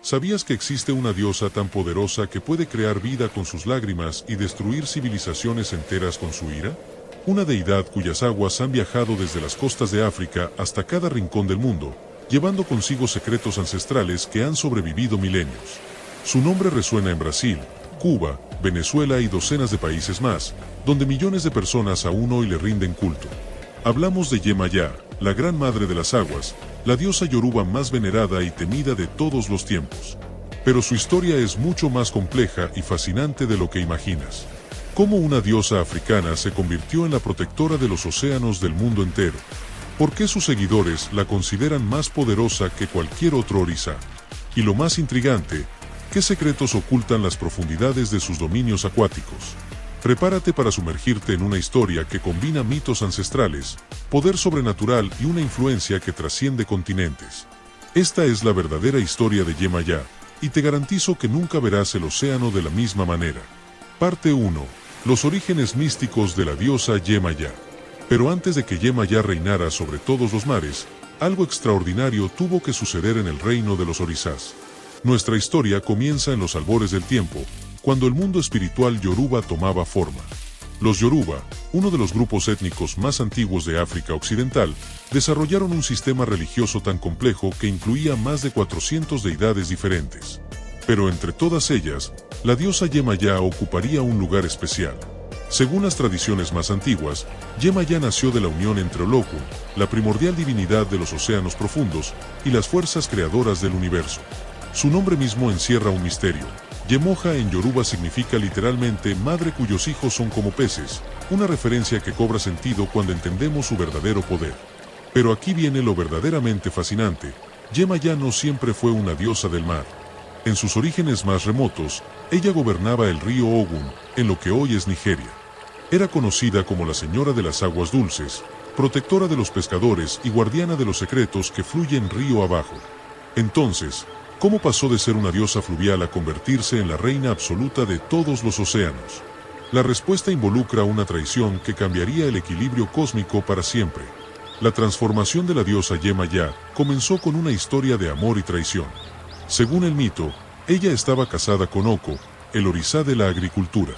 ¿Sabías que existe una diosa tan poderosa que puede crear vida con sus lágrimas y destruir civilizaciones enteras con su ira? Una deidad cuyas aguas han viajado desde las costas de África hasta cada rincón del mundo, llevando consigo secretos ancestrales que han sobrevivido milenios. Su nombre resuena en Brasil, Cuba, Venezuela y docenas de países más, donde millones de personas aún hoy le rinden culto. Hablamos de Yemayá, la gran madre de las aguas, la diosa yoruba más venerada y temida de todos los tiempos. Pero su historia es mucho más compleja y fascinante de lo que imaginas. Cómo una diosa africana se convirtió en la protectora de los océanos del mundo entero. ¿Por qué sus seguidores la consideran más poderosa que cualquier otro orisha? Y lo más intrigante, ¿qué secretos ocultan las profundidades de sus dominios acuáticos? Prepárate para sumergirte en una historia que combina mitos ancestrales, poder sobrenatural y una influencia que trasciende continentes. Esta es la verdadera historia de Yemayá, y te garantizo que nunca verás el océano de la misma manera. Parte 1. Los orígenes místicos de la diosa Yemayá. Pero antes de que Yemayá reinara sobre todos los mares, algo extraordinario tuvo que suceder en el reino de los orishas. Nuestra historia comienza en los albores del tiempo, cuando el mundo espiritual yoruba tomaba forma. Los yoruba, uno de los grupos étnicos más antiguos de África Occidental, desarrollaron un sistema religioso tan complejo que incluía más de 400 deidades diferentes. Pero entre todas ellas, la diosa Yemayá ocuparía un lugar especial. Según las tradiciones más antiguas, Yemayá nació de la unión entre Olokun, la primordial divinidad de los océanos profundos, y las fuerzas creadoras del universo. Su nombre mismo encierra un misterio. Yemoja en yoruba significa literalmente madre cuyos hijos son como peces, una referencia que cobra sentido cuando entendemos su verdadero poder. Pero aquí viene lo verdaderamente fascinante. Yemayá no siempre fue una diosa del mar. En sus orígenes más remotos, ella gobernaba el río Ogun, en lo que hoy es Nigeria. Era conocida como la Señora de las Aguas Dulces, protectora de los pescadores y guardiana de los secretos que fluyen río abajo. Entonces, ¿cómo pasó de ser una diosa fluvial a convertirse en la reina absoluta de todos los océanos? La respuesta involucra una traición que cambiaría el equilibrio cósmico para siempre. La transformación de la diosa Yemayá comenzó con una historia de amor y traición. Según el mito, ella estaba casada con Oko, el orisha de la agricultura.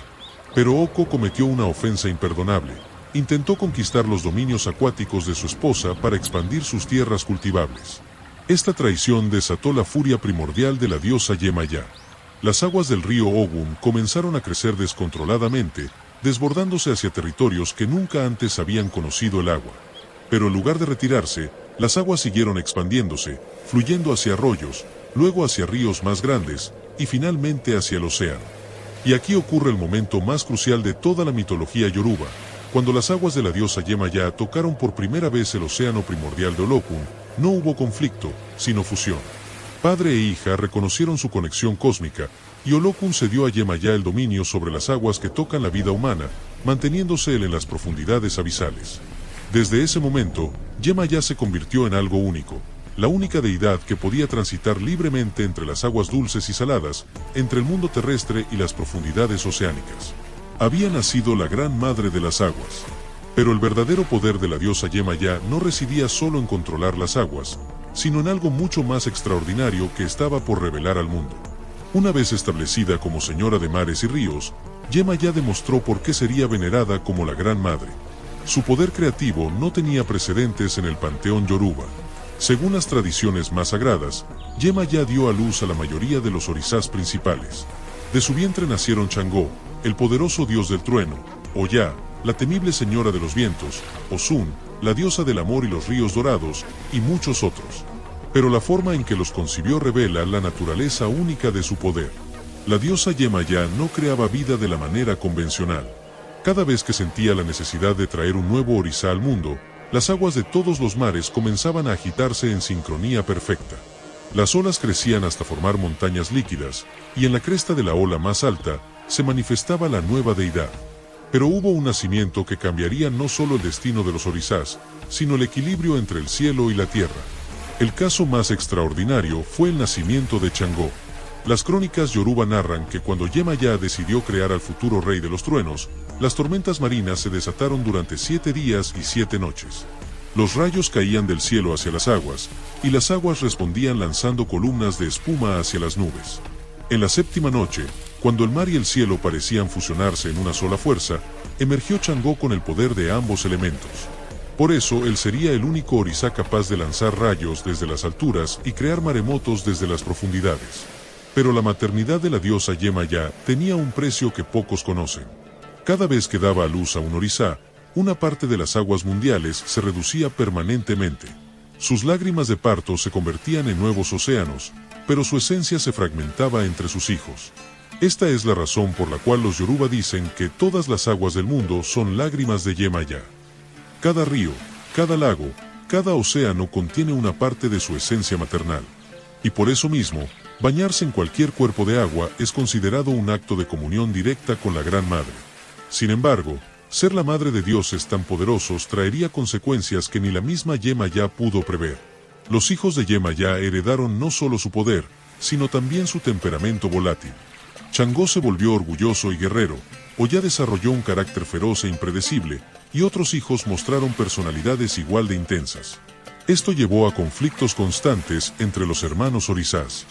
Pero Oko cometió una ofensa imperdonable. Intentó conquistar los dominios acuáticos de su esposa para expandir sus tierras cultivables. Esta traición desató la furia primordial de la diosa Yemayá. Las aguas del río Ogun comenzaron a crecer descontroladamente, desbordándose hacia territorios que nunca antes habían conocido el agua. Pero en lugar de retirarse, las aguas siguieron expandiéndose, fluyendo hacia arroyos, luego hacia ríos más grandes, y finalmente hacia el océano. Y aquí ocurre el momento más crucial de toda la mitología yoruba, cuando las aguas de la diosa Yemayá tocaron por primera vez el océano primordial de Olokun. No hubo conflicto, sino fusión. Padre e hija reconocieron su conexión cósmica, y Olokun cedió a Yemayá el dominio sobre las aguas que tocan la vida humana, manteniéndose él en las profundidades abisales. Desde ese momento, Yemayá se convirtió en algo único, la única deidad que podía transitar libremente entre las aguas dulces y saladas, entre el mundo terrestre y las profundidades oceánicas. Había nacido la gran madre de las aguas. Pero el verdadero poder de la diosa Yemayá no residía solo en controlar las aguas, sino en algo mucho más extraordinario que estaba por revelar al mundo. Una vez establecida como señora de mares y ríos, Yemayá demostró por qué sería venerada como la Gran Madre. Su poder creativo no tenía precedentes en el panteón yoruba. Según las tradiciones más sagradas, Yemayá dio a luz a la mayoría de los orishas principales. De su vientre nacieron Changó, el poderoso dios del trueno, Oya, la temible señora de los vientos, Osun, la diosa del amor y los ríos dorados, y muchos otros. Pero la forma en que los concibió revela la naturaleza única de su poder. La diosa Yemayá no creaba vida de la manera convencional. Cada vez que sentía la necesidad de traer un nuevo orisha al mundo, las aguas de todos los mares comenzaban a agitarse en sincronía perfecta. Las olas crecían hasta formar montañas líquidas, y en la cresta de la ola más alta, se manifestaba la nueva deidad. Pero hubo un nacimiento que cambiaría no solo el destino de los orishas, sino el equilibrio entre el cielo y la tierra. El caso más extraordinario fue el nacimiento de Changó. Las crónicas yoruba narran que cuando Yemayá decidió crear al futuro rey de los truenos, las tormentas marinas se desataron durante 7 días y 7 noches. Los rayos caían del cielo hacia las aguas, y las aguas respondían lanzando columnas de espuma hacia las nubes. En la séptima noche, cuando el mar y el cielo parecían fusionarse en una sola fuerza, emergió Changó con el poder de ambos elementos. Por eso, él sería el único Orisha capaz de lanzar rayos desde las alturas y crear maremotos desde las profundidades. Pero la maternidad de la diosa Yemaya tenía un precio que pocos conocen. Cada vez que daba a luz a un Orisha, una parte de las aguas mundiales se reducía permanentemente. Sus lágrimas de parto se convertían en nuevos océanos, pero su esencia se fragmentaba entre sus hijos. Esta es la razón por la cual los Yoruba dicen que todas las aguas del mundo son lágrimas de Yemaya. Cada río, cada lago, cada océano contiene una parte de su esencia maternal. Y por eso mismo, bañarse en cualquier cuerpo de agua es considerado un acto de comunión directa con la Gran Madre. Sin embargo, ser la madre de dioses tan poderosos traería consecuencias que ni la misma Yemaya pudo prever. Los hijos de Yemaya heredaron no solo su poder, sino también su temperamento volátil. Changó se volvió orgulloso y guerrero, Oya desarrolló un carácter feroz e impredecible, y otros hijos mostraron personalidades igual de intensas. Esto llevó a conflictos constantes entre los hermanos Orishas.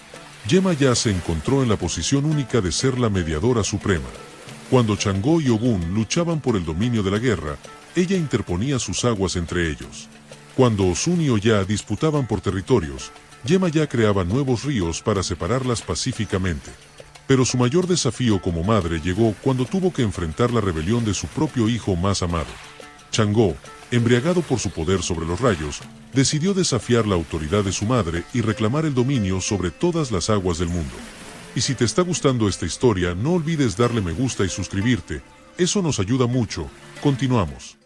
Yemaya se encontró en la posición única de ser la mediadora suprema. Cuando Changó y Ogún luchaban por el dominio de la guerra, ella interponía sus aguas entre ellos. Cuando Osun y Oya disputaban por territorios, Yemaya creaba nuevos ríos para separarlas pacíficamente. Pero su mayor desafío como madre llegó cuando tuvo que enfrentar la rebelión de su propio hijo más amado. Changó, embriagado por su poder sobre los rayos, decidió desafiar la autoridad de su madre y reclamar el dominio sobre todas las aguas del mundo. Y si te está gustando esta historia, no olvides darle me gusta y suscribirte, eso nos ayuda mucho. Continuamos.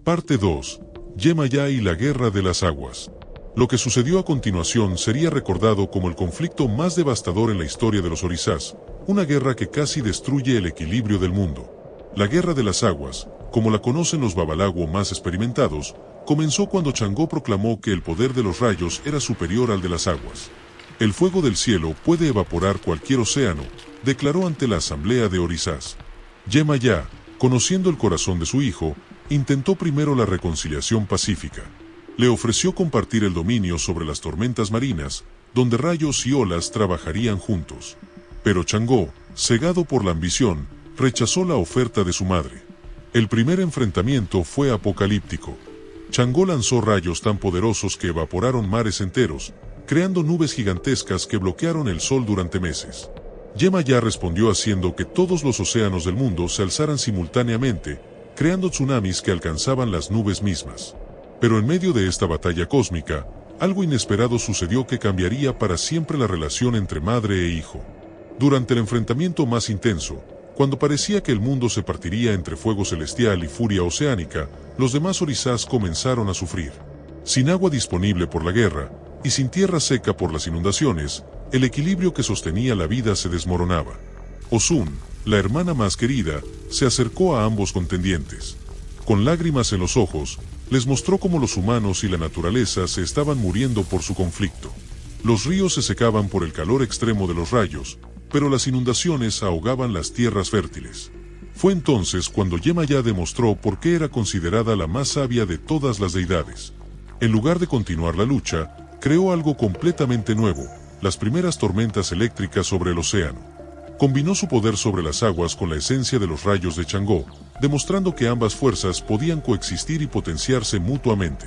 Parte 2. Yemaya y la Guerra de las Aguas. Lo que sucedió a continuación sería recordado como el conflicto más devastador en la historia de los Orishas, una guerra que casi destruye el equilibrio del mundo. La Guerra de las Aguas, como la conocen los babalawo más experimentados, comenzó cuando Changó proclamó que el poder de los rayos era superior al de las aguas. El fuego del cielo puede evaporar cualquier océano, declaró ante la asamblea de Orishas. Yemaya, conociendo el corazón de su hijo, intentó primero la reconciliación pacífica. Le ofreció compartir el dominio sobre las tormentas marinas, donde rayos y olas trabajarían juntos. Pero Changó, cegado por la ambición, rechazó la oferta de su madre. El primer enfrentamiento fue apocalíptico. Changó lanzó rayos tan poderosos que evaporaron mares enteros, creando nubes gigantescas que bloquearon el sol durante meses. Yemaya respondió haciendo que todos los océanos del mundo se alzaran simultáneamente, creando tsunamis que alcanzaban las nubes mismas. Pero en medio de esta batalla cósmica, algo inesperado sucedió que cambiaría para siempre la relación entre madre e hijo. Durante el enfrentamiento más intenso, cuando parecía que el mundo se partiría entre fuego celestial y furia oceánica, los demás Orishas comenzaron a sufrir. Sin agua disponible por la guerra, y sin tierra seca por las inundaciones, el equilibrio que sostenía la vida se desmoronaba. Osun, la hermana más querida, se acercó a ambos contendientes. Con lágrimas en los ojos, les mostró cómo los humanos y la naturaleza se estaban muriendo por su conflicto. Los ríos se secaban por el calor extremo de los rayos, pero las inundaciones ahogaban las tierras fértiles. Fue entonces cuando Yemaya demostró por qué era considerada la más sabia de todas las deidades. En lugar de continuar la lucha, creó algo completamente nuevo, las primeras tormentas eléctricas sobre el océano. Combinó su poder sobre las aguas con la esencia de los rayos de Changó, demostrando que ambas fuerzas podían coexistir y potenciarse mutuamente.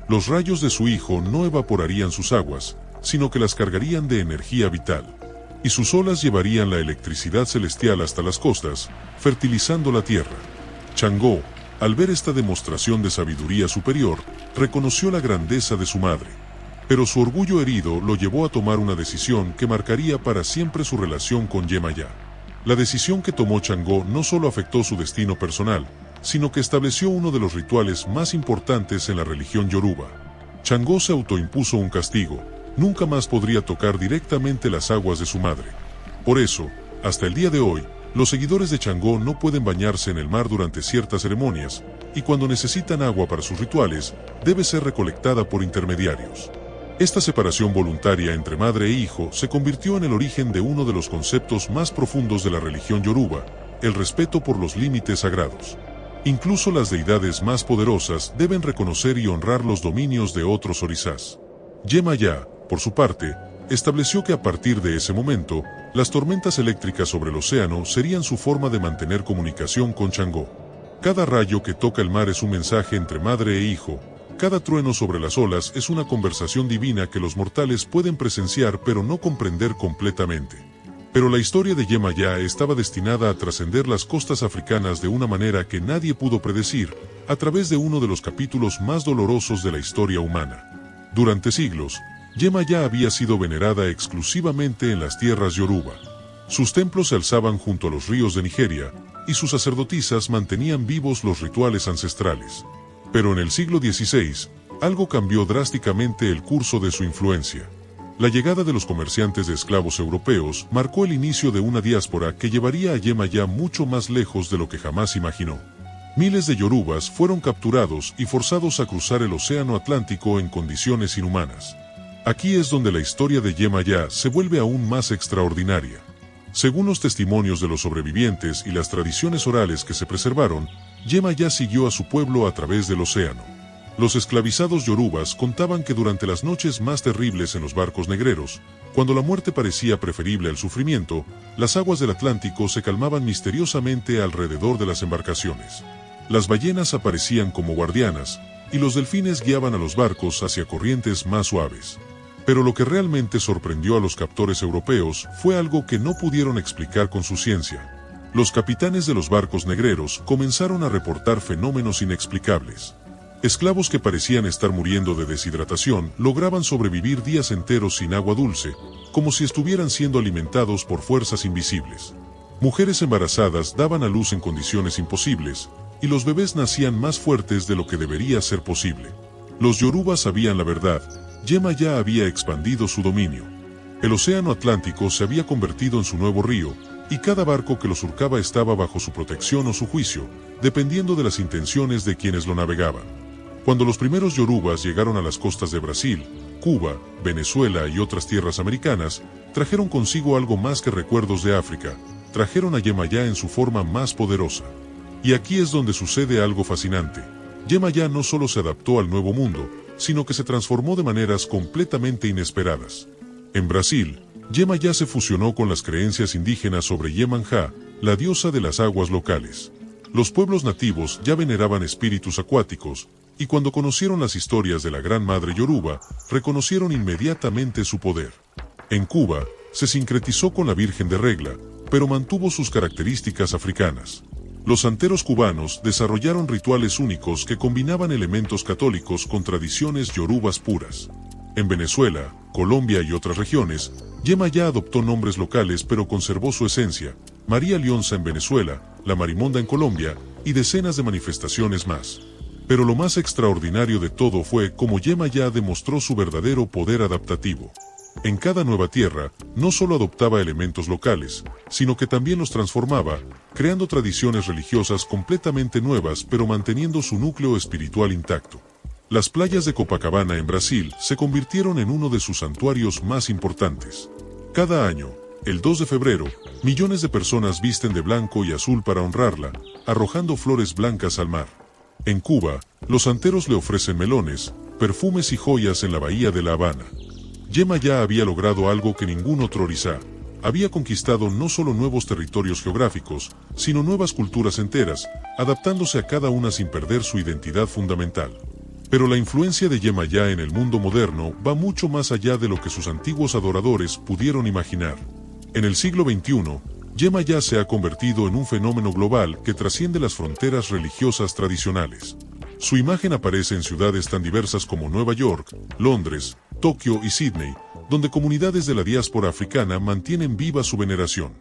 Los rayos de su hijo no evaporarían sus aguas, sino que las cargarían de energía vital. Y sus olas llevarían la electricidad celestial hasta las costas, fertilizando la tierra. Changó, al ver esta demostración de sabiduría superior, reconoció la grandeza de su madre. Pero su orgullo herido lo llevó a tomar una decisión que marcaría para siempre su relación con Yemaya. La decisión que tomó Changó no solo afectó su destino personal, sino que estableció uno de los rituales más importantes en la religión yoruba. Changó se autoimpuso un castigo: nunca más podría tocar directamente las aguas de su madre. Por eso, hasta el día de hoy, los seguidores de Changó no pueden bañarse en el mar durante ciertas ceremonias, y cuando necesitan agua para sus rituales, debe ser recolectada por intermediarios. Esta separación voluntaria entre madre e hijo se convirtió en el origen de uno de los conceptos más profundos de la religión yoruba, el respeto por los límites sagrados. Incluso las deidades más poderosas deben reconocer y honrar los dominios de otros orisás. Yemayá, por su parte, estableció que a partir de ese momento, las tormentas eléctricas sobre el océano serían su forma de mantener comunicación con Changó. Cada rayo que toca el mar es un mensaje entre madre e hijo, cada trueno sobre las olas es una conversación divina que los mortales pueden presenciar pero no comprender completamente. Pero la historia de Yemayá estaba destinada a trascender las costas africanas de una manera que nadie pudo predecir, a través de uno de los capítulos más dolorosos de la historia humana. Durante siglos, Yemayá había sido venerada exclusivamente en las tierras Yoruba. Sus templos se alzaban junto a los ríos de Nigeria, y sus sacerdotisas mantenían vivos los rituales ancestrales. Pero en el siglo XVI, algo cambió drásticamente el curso de su influencia. La llegada de los comerciantes de esclavos europeos marcó el inicio de una diáspora que llevaría a Yemayá mucho más lejos de lo que jamás imaginó. Miles de yorubas fueron capturados y forzados a cruzar el océano Atlántico en condiciones inhumanas. Aquí es donde la historia de Yemayá se vuelve aún más extraordinaria. Según los testimonios de los sobrevivientes y las tradiciones orales que se preservaron, Yemayá siguió a su pueblo a través del océano. Los esclavizados yorubas contaban que durante las noches más terribles en los barcos negreros, cuando la muerte parecía preferible al sufrimiento, las aguas del Atlántico se calmaban misteriosamente alrededor de las embarcaciones. Las ballenas aparecían como guardianas, y los delfines guiaban a los barcos hacia corrientes más suaves. Pero lo que realmente sorprendió a los captores europeos fue algo que no pudieron explicar con su ciencia. Los capitanes de los barcos negreros comenzaron a reportar fenómenos inexplicables. Esclavos que parecían estar muriendo de deshidratación lograban sobrevivir días enteros sin agua dulce, como si estuvieran siendo alimentados por fuerzas invisibles. Mujeres embarazadas daban a luz en condiciones imposibles, y los bebés nacían más fuertes de lo que debería ser posible. Los yorubas sabían la verdad. Yemayá había expandido su dominio. El océano Atlántico se había convertido en su nuevo río, y cada barco que lo surcaba estaba bajo su protección o su juicio, dependiendo de las intenciones de quienes lo navegaban. Cuando los primeros yorubas llegaron a las costas de Brasil, Cuba, Venezuela y otras tierras americanas, trajeron consigo algo más que recuerdos de África, trajeron a Yemayá en su forma más poderosa. Y aquí es donde sucede algo fascinante. Yemayá no solo se adaptó al nuevo mundo, sino que se transformó de maneras completamente inesperadas. En Brasil, Yemayá se fusionó con las creencias indígenas sobre Yemanjá, la diosa de las aguas locales. Los pueblos nativos ya veneraban espíritus acuáticos, y cuando conocieron las historias de la Gran Madre Yoruba, reconocieron inmediatamente su poder. En Cuba, se sincretizó con la Virgen de Regla, pero mantuvo sus características africanas. Los santeros cubanos desarrollaron rituales únicos que combinaban elementos católicos con tradiciones yorubas puras. En Venezuela, Colombia y otras regiones, Yemayá adoptó nombres locales pero conservó su esencia: María Lionza en Venezuela, la Marimonda en Colombia, y decenas de manifestaciones más. Pero lo más extraordinario de todo fue cómo Yemayá demostró su verdadero poder adaptativo. En cada nueva tierra, no solo adoptaba elementos locales, sino que también los transformaba, creando tradiciones religiosas completamente nuevas pero manteniendo su núcleo espiritual intacto. Las playas de Copacabana en Brasil se convirtieron en uno de sus santuarios más importantes. Cada año, el 2 de febrero, millones de personas visten de blanco y azul para honrarla, arrojando flores blancas al mar. En Cuba, los santeros le ofrecen melones, perfumes y joyas en la bahía de La Habana. Yemayá había logrado algo que ningún otro orisá. Había conquistado no solo nuevos territorios geográficos, sino nuevas culturas enteras, adaptándose a cada una sin perder su identidad fundamental. Pero la influencia de Yemayá en el mundo moderno va mucho más allá de lo que sus antiguos adoradores pudieron imaginar. En el siglo XXI, Yemayá se ha convertido en un fenómeno global que trasciende las fronteras religiosas tradicionales. Su imagen aparece en ciudades tan diversas como Nueva York, Londres, Tokio y Sydney, donde comunidades de la diáspora africana mantienen viva su veneración.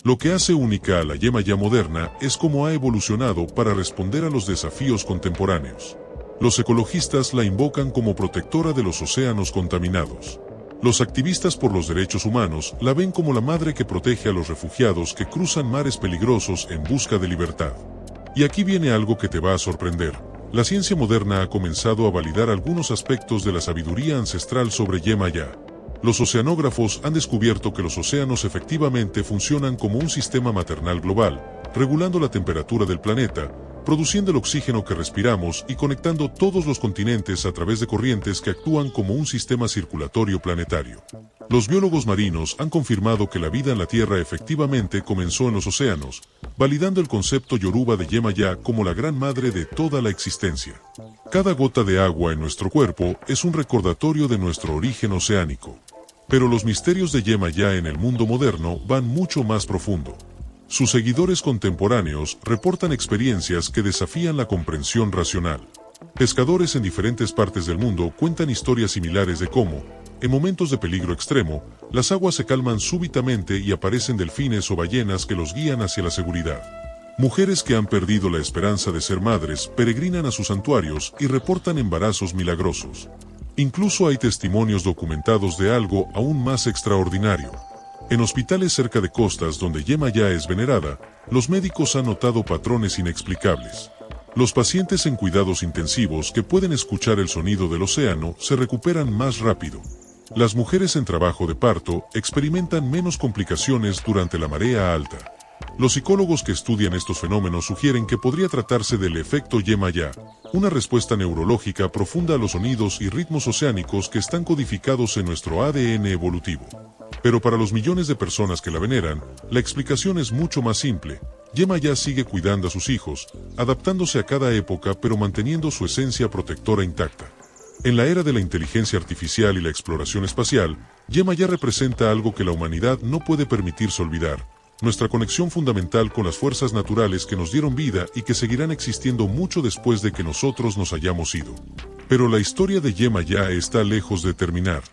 Lo que hace única a la Yemayá moderna es cómo ha evolucionado para responder a los desafíos contemporáneos. Los ecologistas la invocan como protectora de los océanos contaminados. Los activistas por los derechos humanos la ven como la madre que protege a los refugiados que cruzan mares peligrosos en busca de libertad. Y aquí viene algo que te va a sorprender. La ciencia moderna ha comenzado a validar algunos aspectos de la sabiduría ancestral sobre Yemayá. Los oceanógrafos han descubierto que los océanos efectivamente funcionan como un sistema maternal global, regulando la temperatura del planeta, produciendo el oxígeno que respiramos y conectando todos los continentes a través de corrientes que actúan como un sistema circulatorio planetario. Los biólogos marinos han confirmado que la vida en la Tierra efectivamente comenzó en los océanos, validando el concepto yoruba de Yemaya como la gran madre de toda la existencia. Cada gota de agua en nuestro cuerpo es un recordatorio de nuestro origen oceánico. Pero los misterios de Yemaya en el mundo moderno van mucho más profundo. Sus seguidores contemporáneos reportan experiencias que desafían la comprensión racional. Pescadores en diferentes partes del mundo cuentan historias similares de cómo, en momentos de peligro extremo, las aguas se calman súbitamente y aparecen delfines o ballenas que los guían hacia la seguridad. Mujeres que han perdido la esperanza de ser madres peregrinan a sus santuarios y reportan embarazos milagrosos. Incluso hay testimonios documentados de algo aún más extraordinario. En hospitales cerca de costas donde Yemaya es venerada, los médicos han notado patrones inexplicables. Los pacientes en cuidados intensivos que pueden escuchar el sonido del océano se recuperan más rápido. Las mujeres en trabajo de parto experimentan menos complicaciones durante la marea alta. Los psicólogos que estudian estos fenómenos sugieren que podría tratarse del efecto Yemaya, una respuesta neurológica profunda a los sonidos y ritmos oceánicos que están codificados en nuestro ADN evolutivo. Pero para los millones de personas que la veneran, la explicación es mucho más simple. Yemaya sigue cuidando a sus hijos, adaptándose a cada época pero manteniendo su esencia protectora intacta. En la era de la inteligencia artificial y la exploración espacial, Yemaya representa algo que la humanidad no puede permitirse olvidar: nuestra conexión fundamental con las fuerzas naturales que nos dieron vida y que seguirán existiendo mucho después de que nosotros nos hayamos ido. Pero la historia de Yemaya está lejos de terminar.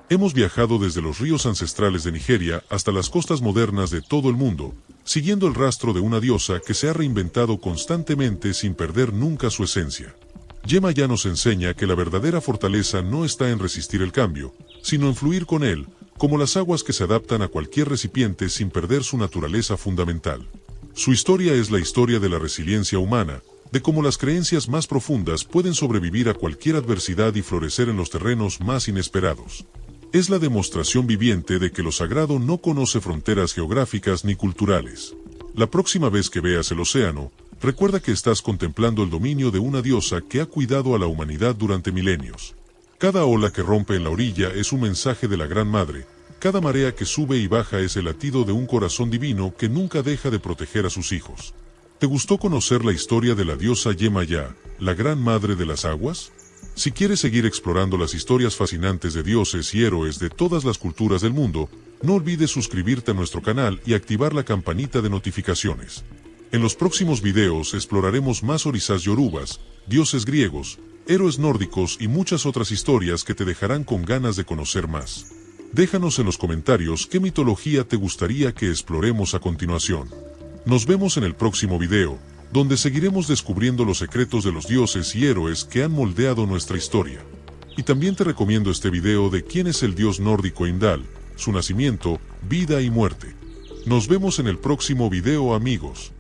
Hemos viajado desde los ríos ancestrales de Nigeria hasta las costas modernas de todo el mundo, siguiendo el rastro de una diosa que se ha reinventado constantemente sin perder nunca su esencia. Yemaya nos enseña que la verdadera fortaleza no está en resistir el cambio, sino en fluir con él, como las aguas que se adaptan a cualquier recipiente sin perder su naturaleza fundamental. Su historia es la historia de la resiliencia humana, de cómo las creencias más profundas pueden sobrevivir a cualquier adversidad y florecer en los terrenos más inesperados. Es la demostración viviente de que lo sagrado no conoce fronteras geográficas ni culturales. La próxima vez que veas el océano, recuerda que estás contemplando el dominio de una diosa que ha cuidado a la humanidad durante milenios. Cada ola que rompe en la orilla es un mensaje de la Gran Madre. Cada marea que sube y baja es el latido de un corazón divino que nunca deja de proteger a sus hijos. ¿Te gustó conocer la historia de la diosa Yemaya, la Gran Madre de las Aguas? Si quieres seguir explorando las historias fascinantes de dioses y héroes de todas las culturas del mundo, no olvides suscribirte a nuestro canal y activar la campanita de notificaciones. En los próximos videos exploraremos más orisas yorubas, dioses griegos, héroes nórdicos y muchas otras historias que te dejarán con ganas de conocer más. Déjanos en los comentarios qué mitología te gustaría que exploremos a continuación. Nos vemos en el próximo video, donde seguiremos descubriendo los secretos de los dioses y héroes que han moldeado nuestra historia. Y también te recomiendo este video de quién es el dios nórdico Heimdall, su nacimiento, vida y muerte. Nos vemos en el próximo video, amigos.